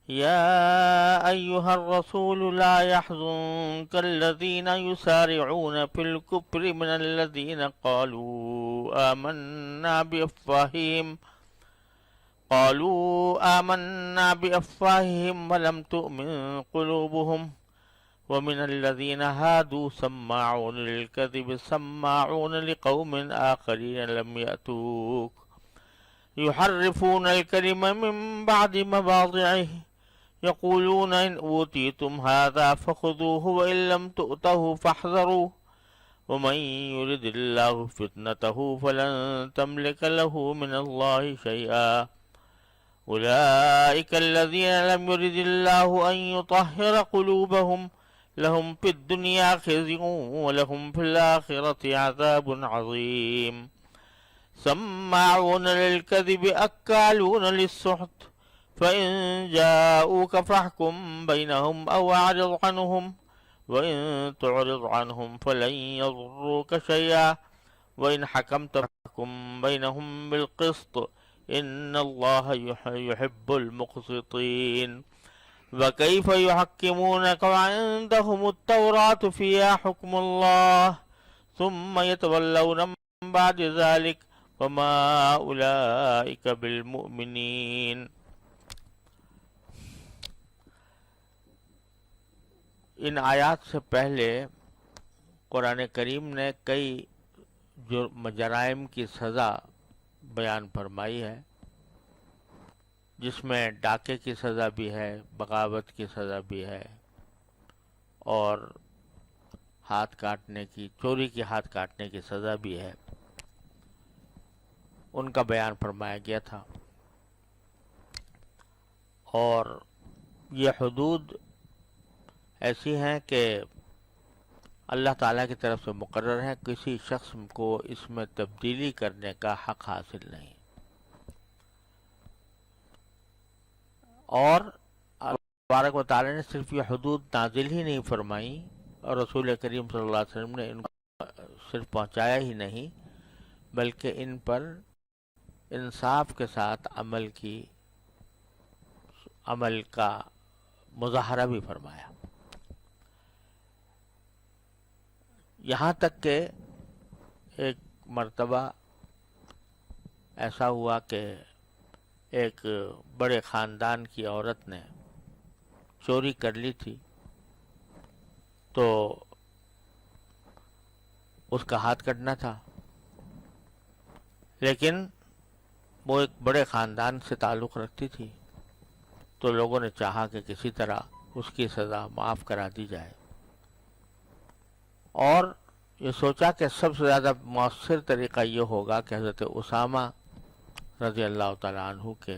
يا أيها الرسول لا يحزنك الذين يسارعون في الكفر من الذين قالوا آمنا بأفواههم ولم تؤمن قلوبهم ومن الذين هادوا سماعون للكذب سماعون لقوم آخرين لم يأتوك يحرفون الكلم من بعد مواضعه يقولون إن أوتيتم هذا فخذوه وإن لم تؤتوه فاحذروا ومن يرد الله فتنته فلن تملك له من الله شيئا أولئك الذين لم يرد الله أن يطهر قلوبهم لهم في الدنيا خزي ولهم في الآخرة عذاب عظيم سماعون للكذب أكالون للسحت فإن جاءوك فاحكم بينهم أو أعرض عنهم وإن تعرض عنهم فلن يضروك شيئا وإن حكمت فاحكم بينهم بالقسط إن الله يحب المقسطين وكيف يحكمونك وعندهم التوراة فيها حكم الله ثم يتولون من بعد ذلك وما أولئك بالمؤمنين۔ ان آیات سے پہلے قرآن کریم نے کئی جرائم کی سزا بیان فرمائی ہے، جس میں ڈاکے کی سزا بھی ہے، بغاوت کی سزا بھی ہے، اور ہاتھ کاٹنے کی، چوری کی ہاتھ کاٹنے کی سزا بھی ہے، ان کا بیان فرمایا گیا تھا۔ اور یہ حدود ایسی ہیں کہ اللہ تعالیٰ کی طرف سے مقرر ہیں، کسی شخص کو اس میں تبدیلی کرنے کا حق حاصل نہیں۔ اور اللہ تبارک و تعالیٰ نے صرف یہ حدود نازل ہی نہیں فرمائی، اور رسول کریم صلی اللہ علیہ وسلم نے ان کو صرف پہنچایا ہی نہیں، بلکہ ان پر انصاف کے ساتھ عمل کا مظاہرہ بھی فرمایا۔ یہاں تک کہ ایک مرتبہ ایسا ہوا کہ ایک بڑے خاندان کی عورت نے چوری کر لی تھی، تو اس کا ہاتھ کٹنا تھا، لیکن وہ ایک بڑے خاندان سے تعلق رکھتی تھی، تو لوگوں نے چاہا کہ کسی طرح اس کی سزا معاف کرا دی جائے، اور یہ سوچا کہ سب سے زیادہ مؤثر طریقہ یہ ہوگا کہ حضرت اسامہ رضی اللہ تعالیٰ عنہ کے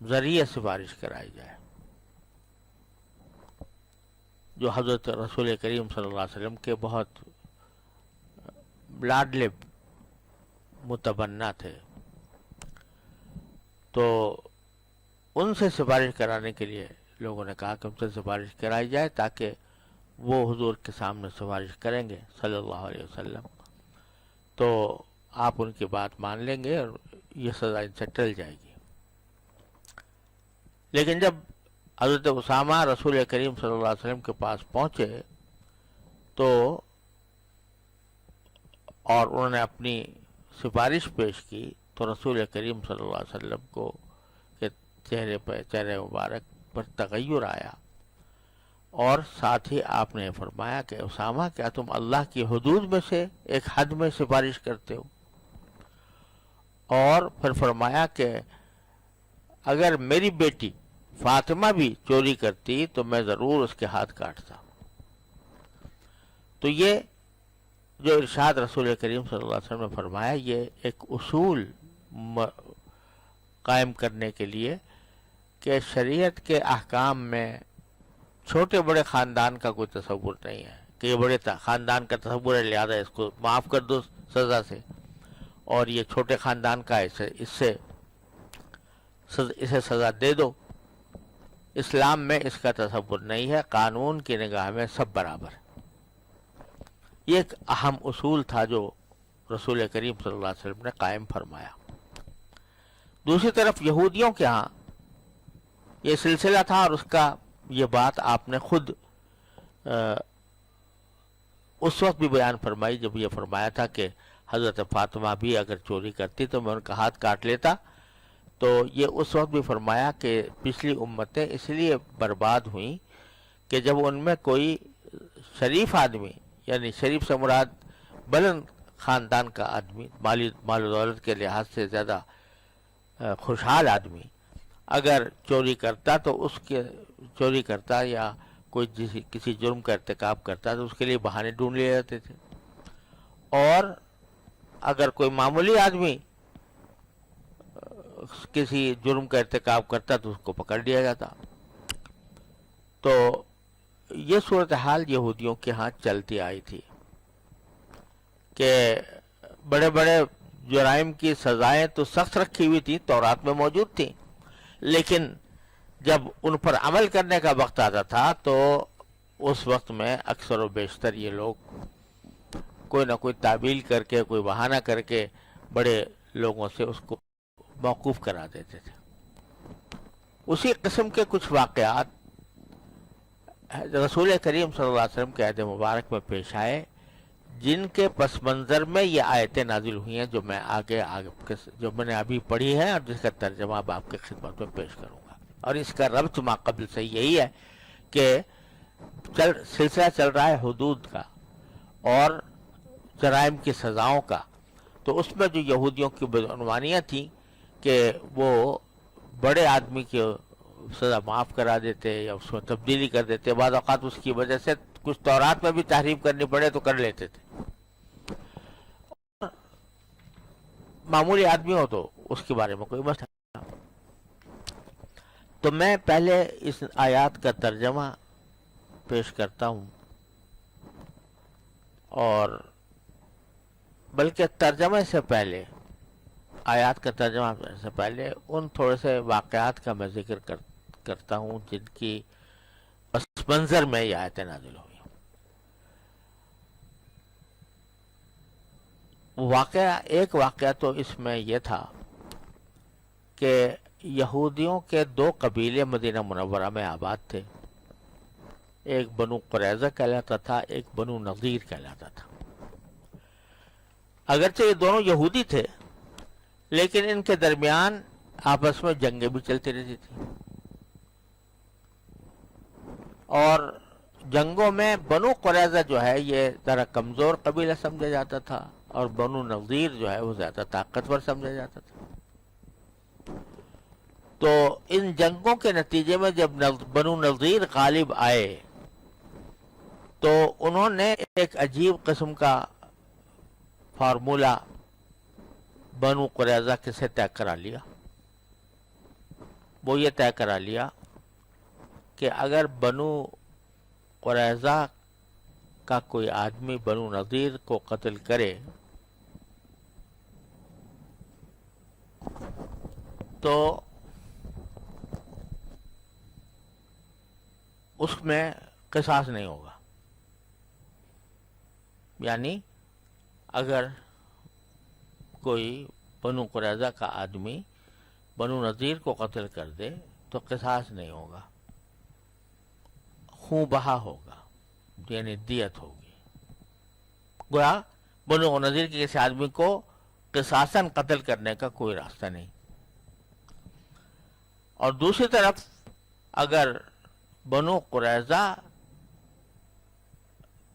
ذریعے سفارش کرائی جائے، جو حضرت رسول کریم صلی اللہ علیہ وسلم کے بہت لاڈلے متبنہ تھے۔ تو ان سے سفارش کرانے کے لیے لوگوں نے کہا کہ ان سے سفارش کرائی جائے، تاکہ وہ حضور کے سامنے سفارش کریں گے صلی اللہ علیہ وسلم، تو آپ ان کی بات مان لیں گے اور یہ سزا ان سے ٹل جائے گی۔ لیکن جب حضرت اسامہ رسول کریم صلی اللہ علیہ وسلم کے پاس پہنچے تو اور انہوں نے اپنی سفارش پیش کی، تو رسول کریم صلی اللہ علیہ وسلم کو کے چہرے مبارک پر تغیر آیا، اور ساتھ ہی آپ نے فرمایا کہ اسامہ، کیا تم اللہ کی حدود میں سے ایک حد میں سفارش کرتے ہو؟ اور پھر فرمایا کہ اگر میری بیٹی فاطمہ بھی چوری کرتی تو میں ضرور اس کے ہاتھ کاٹتا۔ تو یہ جو ارشاد رسول کریم صلی اللہ علیہ وسلم نے فرمایا، یہ ایک اصول قائم کرنے کے لیے کہ شریعت کے احکام میں چھوٹے بڑے خاندان کا کوئی تصور نہیں ہے، کہ یہ بڑے خاندان کا تصور ہے لہذا اس کو معاف کر دو سزا سے، اور یہ چھوٹے خاندان کا اسے سزا دے دو۔ اسلام میں اس کا تصور نہیں ہے، قانون کی نگاہ میں سب برابر ہے۔ یہ ایک اہم اصول تھا جو رسول کریم صلی اللہ علیہ وسلم نے قائم فرمایا۔ دوسری طرف یہودیوں کے ہاں یہ سلسلہ تھا، اور اس کا یہ بات آپ نے خود اس وقت بھی بیان فرمائی جب یہ فرمایا تھا کہ حضرت فاطمہ بھی اگر چوری کرتی تو میں ان کا ہاتھ کاٹ لیتا. تو یہ اس وقت بھی فرمایا کہ پچھلی امتیں اس لیے برباد ہوئیں کہ جب ان میں کوئی شریف آدمی، یعنی شریف سے مراد بلند خاندان کا آدمی، مال و دولت کے لحاظ سے زیادہ خوشحال آدمی اگر چوری کرتا تو اس کے چوری کرتا یا کوئی کسی جرم کا ارتکاب کرتا تو اس کے لیے بہانے ڈھونڈ لیے جاتے تھے، اور اگر کوئی معمولی آدمی کسی جرم کا ارتکاب کرتا تو اس کو پکڑ لیا جاتا. تو یہ صورتحال یہودیوں کے ہاں چلتی آئی تھی کہ بڑے بڑے جرائم کی سزائیں تو سخت رکھی ہوئی تھی، تورات میں موجود تھیں، لیکن جب ان پر عمل کرنے کا وقت آتا تھا تو اس وقت میں اکثر و بیشتر یہ لوگ کوئی نہ کوئی تعویل کر کے، کوئی بہانہ کر کے بڑے لوگوں سے اس کو موقوف کرا دیتے تھے. اسی قسم کے کچھ واقعات رسول کریم صلی اللہ علیہ وسلم کے عہد مبارک میں پیش آئے، جن کے پس منظر میں یہ آیتیں نازل ہوئی ہیں جو میں جو میں نے ابھی پڑھی ہے، اور جس کا ترجمہ اب آپ کی خدمت میں پیش کروں گا. اور اس کا ربط ما قبل سے یہی ہے کہ سلسلہ چل رہا ہے حدود کا اور جرائم کی سزاؤں کا. تو اس میں جو یہودیوں کی بدعنوانیاں تھیں کہ وہ بڑے آدمی کی سزا معاف کرا دیتے یا اس میں تبدیلی کر دیتے، بعض اوقات اس کی وجہ سے کچھ تورات میں بھی تحریف کرنی پڑے تو کر لیتے تھے. معمولی آدمی ہو تو اس کے بارے میں کوئی مسئلہ. تو میں پہلے اس آیات کا ترجمہ پیش کرتا ہوں، اور بلکہ ترجمے سے پہلے، آیات کا ترجمہ سے پہلے ان تھوڑے سے واقعات کا میں ذکر کرتا ہوں جن کی پس منظر میں یہ آیتیں نازل ہوئی. ایک واقعہ تو اس میں یہ تھا کہ یہودیوں کے دو قبیلے مدینہ منورہ میں آباد تھے. ایک بنو قریظہ کہلاتا تھا، ایک بنو نضیر کہلاتا تھا. اگرچہ یہ دونوں یہودی تھے لیکن ان کے درمیان آپس میں جنگیں بھی چلتی رہتی تھی، اور جنگوں میں بنو قریظہ جو ہے یہ ذرا کمزور قبیلہ سمجھا جاتا تھا، اور بنو نضیر جو ہے وہ زیادہ طاقتور سمجھا جاتا تھا. تو ان جنگوں کے نتیجے میں جب بنو نضیر غالب آئے تو انہوں نے ایک عجیب قسم کا فارمولہ بنو قریظہ کے سے طے کرا لیا. وہ یہ طے کرا لیا کہ اگر بنو قریظہ کا کوئی آدمی بنو نضیر کو قتل کرے تو اس میں قصاص نہیں ہوگا. یعنی اگر کوئی بنو قریظہ کا آدمی بنو نضیر کو قتل کر دے تو قصاص نہیں ہوگا، خون بہا ہوگا، یعنی دیت ہوگی. گویا بنو نضیر کے کسی آدمی کو قصاصاً قتل کرنے کا کوئی راستہ نہیں. اور دوسری طرف اگر بنو قریظہ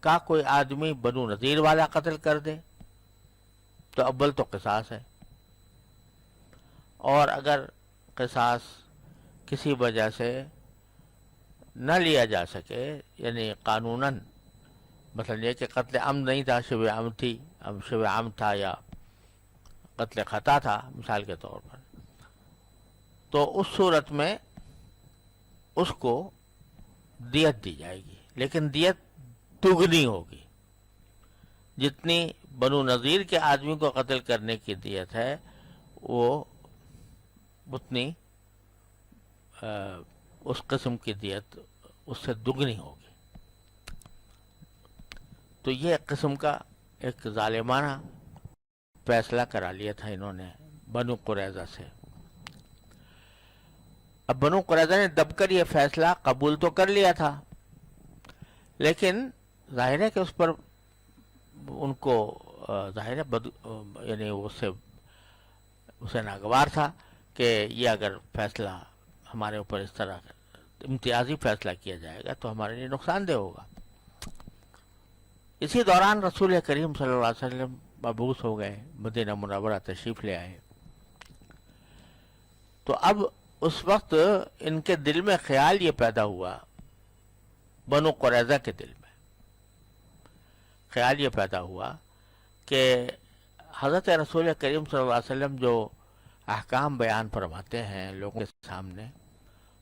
کا کوئی آدمی بنو نضیر والا قتل کر دے تو اول تو قصاص ہے، اور اگر قصاص کسی وجہ سے نہ لیا جا سکے، یعنی قانوناً، مثلا یہ کہ قتل عمد نہیں تھا، شبہ عمد تھی، شبہ عمد تھا یا قتل خطا تھا مثال کے طور پر، تو اس صورت میں اس کو دیت دی جائے گی، لیکن دیت دگنی ہوگی. جتنی بنو نضیر کے آدمی کو قتل کرنے کی دیت ہے وہ اتنی اس قسم کی دیت اس سے دگنی ہوگی. تو یہ ایک قسم کا ایک ظالمانہ فیصلہ کرا لیا تھا انہوں نے بنو قریظہ سے. اب بنو قریظہ نے دب کر یہ فیصلہ قبول تو کر لیا تھا، لیکن ظاہر ہے کہ اس پر ان کو ظاہر ہے یعنی اسے ناگوار تھا کہ یہ اگر فیصلہ ہمارے اوپر اس طرح امتیازی فیصلہ کیا جائے گا تو ہمارے لیے نقصان دہ ہوگا۔ اسی دوران رسول کریم صلی اللہ علیہ وسلم مبعوث ہو گئے، مدینہ منورہ تشریف لے آئے۔ تو اب اس وقت ان کے دل میں خیال یہ پیدا ہوا، بنو قریظہ کے دل میں خیال یہ پیدا ہوا کہ حضرت رسول کریم صلی اللہ علیہ وسلم جو احکام بیان فرماتے ہیں لوگوں کے سامنے،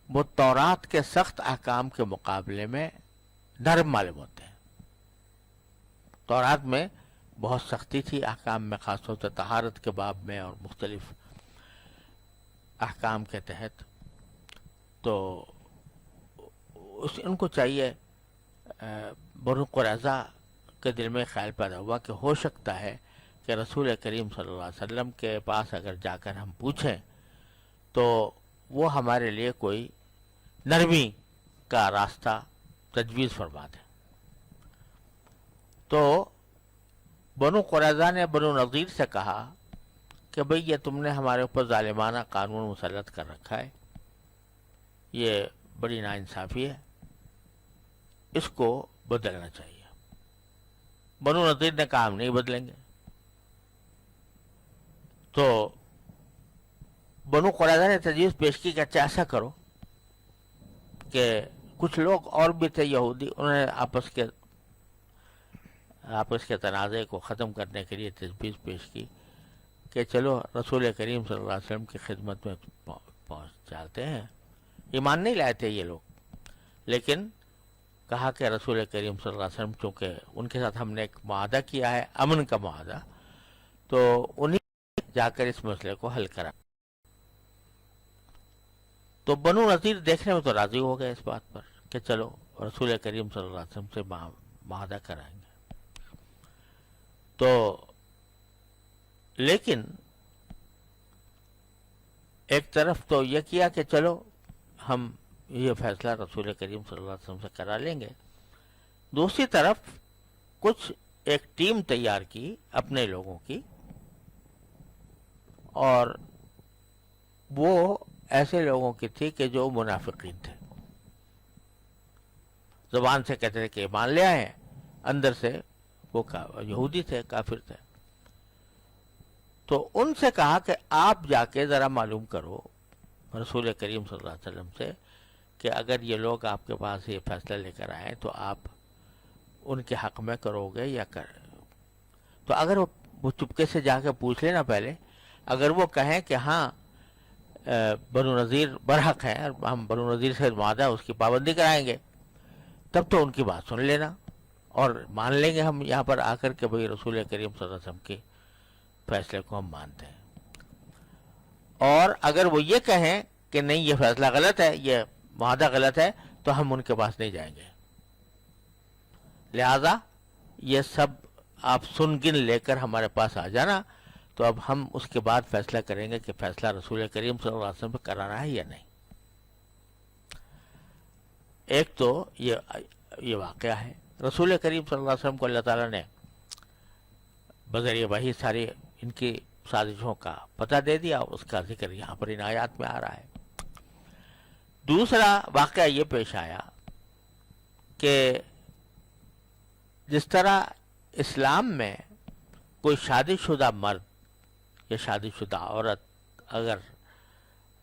وہ تورات کے سخت احکام کے مقابلے میں نرم معلوم ہوتے ہیں۔ تورات میں بہت سختی تھی احکام میں، خاص طور سے طہارت کے باب میں اور مختلف احکام کے تحت۔ تو ان کو چاہیے، بنو قریظہ کے دل میں خیال پیدا ہوا کہ ہو سکتا ہے کہ رسول کریم صلی اللہ علیہ وسلم کے پاس اگر جا کر ہم پوچھیں تو وہ ہمارے لیے کوئی نرمی کا راستہ تجویز فرما دیں۔ تو بنو قریظہ نے بنو نضیر سے کہا کہ بھئی یہ تم نے ہمارے اوپر ظالمانہ قانون مسلط کر رکھا ہے، یہ بڑی ناانصافی ہے، اس کو بدلنا چاہیے۔ بنو نضیر نے کہا ہم نہیں بدلیں گے۔ تو بنو قریظہ نے تجویز پیش کی کہ اچھا ایسا کرو کہ کچھ لوگ اور بھی تھے یہودی، انہوں نے آپس کے تنازع کو ختم کرنے کے لیے تجویز پیش کی کہ چلو رسول کریم صلی اللہ علیہ وسلم کی خدمت میں پہنچ جاتے ہیں۔ ایمان نہیں لائے تھے یہ لوگ، لیکن کہا کہ رسول کریم صلی اللہ علیہ وسلم چونکہ ان کے ساتھ ہم نے ایک معاہدہ کیا ہے، امن کا معاہدہ، تو انہیں جا کر اس مسئلے کو حل کرا۔ تو بنو نذیر دیکھنے میں تو راضی ہو گئے اس بات پر کہ چلو رسول کریم صلی اللہ علیہ وسلم سے معاہدہ کرائیں گے۔ تو لیکن ایک طرف تو یہ کیا کہ چلو ہم یہ فیصلہ رسول کریم صلی اللہ علیہ وسلم سے کرا لیں گے، دوسری طرف کچھ ایک ٹیم تیار کی اپنے لوگوں کی، اور وہ ایسے لوگوں کی تھی کہ جو منافقین تھے، زبان سے کہتے تھے کہ ایمان لے آئے ہیں، اندر سے وہ یہودی تھے، کافر تھے۔ تو ان سے کہا کہ آپ جا کے ذرا معلوم کرو رسول کریم صلی اللہ علیہ وسلم سے کہ اگر یہ لوگ آپ کے پاس یہ فیصلہ لے کر آئیں تو آپ ان کے حق میں کرو گے یا تو اگر وہ چپکے سے جا کے پوچھ لینا پہلے، اگر وہ کہیں کہ ہاں بنو نذیر برحق ہیں، ہم بنو نذیر سے معاہدہ اس کی پابندی کرائیں گے، تب تو ان کی بات سن لینا اور مان لیں گے ہم یہاں پر آ کر کے بھئی رسول کریم صلی اللہ علیہ وسلم کے فیصلے کو ہم مانتے ہیں۔ اور اگر وہ یہ کہیں کہ نہیں یہ فیصلہ غلط ہے، یہ معاہدہ غلط ہے، تو ہم ان کے پاس نہیں جائیں گے۔ لہذا یہ سب آپ سن گن لے کر ہمارے پاس آ جانا، تو اب ہم اس کے بعد فیصلہ کریں گے کہ فیصلہ رسول کریم صلی اللہ علیہ وسلم پہ کرانا ہے یا نہیں۔ ایک تو یہ واقعہ ہے، رسول کریم صلی اللہ علیہ وسلم کو اللہ تعالیٰ نے بذریعہ وحی ساری ان کی سازشوں کا پتہ دے دیا، اور اس کا ذکر یہاں پر ان آیات میں آ رہا ہے۔ دوسرا واقعہ یہ پیش آیا کہ جس طرح اسلام میں کوئی شادی شدہ مرد یا شادی شدہ عورت اگر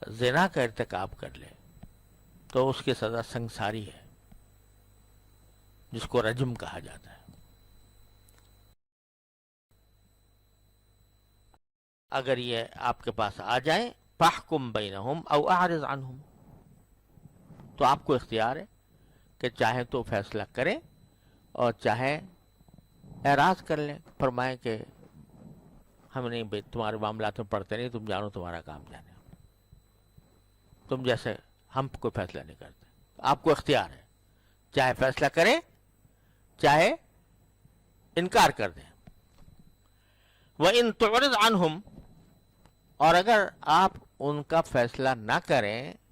زنا کا ارتکاب کر لے تو اس کی سزا سنگساری ہے، جس کو رجم کہا جاتا ہے۔ اگر یہ آپ کے پاس آ جائیں، فاحکم بینہم او اعرض عنہم، تو آپ کو اختیار ہے کہ چاہیں تو فیصلہ کریں اور چاہیں اعراض کر لیں، فرمائیں کہ ہم نہیں بھائی تمہارے معاملات میں پڑھتے نہیں، تم جانو تمہارا کام جانے، تم جیسے ہم کوئی فیصلہ نہیں کرتے۔ آپ کو اختیار ہے، چاہے فیصلہ کریں چاہے انکار کر دیں۔ وَإِن تُعْرِضْ عَنْهُمْ، اور اگر آپ ان کا فیصلہ نہ کریں،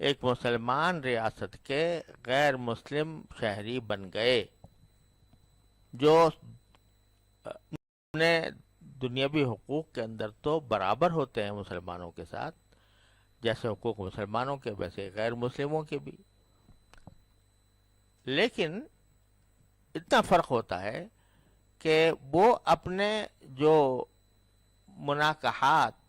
ایک مسلمان ریاست کے غیر مسلم شہری بن گئے، جو اپنے دنیاوی حقوق کے اندر تو برابر ہوتے ہیں مسلمانوں کے ساتھ، جیسے حقوق مسلمانوں کے ویسے غیر مسلموں کے بھی، لیکن اتنا فرق ہوتا ہے کہ وہ اپنے جو مناکحات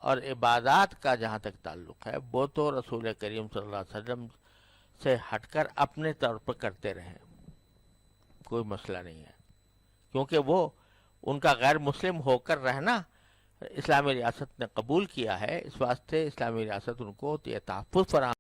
اور عبادات کا جہاں تک تعلق ہے وہ تو رسول کریم صلی اللہ علیہ وسلم سے ہٹ کر اپنے طور پر کرتے رہیں، کوئی مسئلہ نہیں ہے، کیونکہ وہ ان کا غیر مسلم ہو کر رہنا اسلامی ریاست نے قبول کیا ہے، اس واسطے اسلامی ریاست ان کو یہ تحفظ فراہم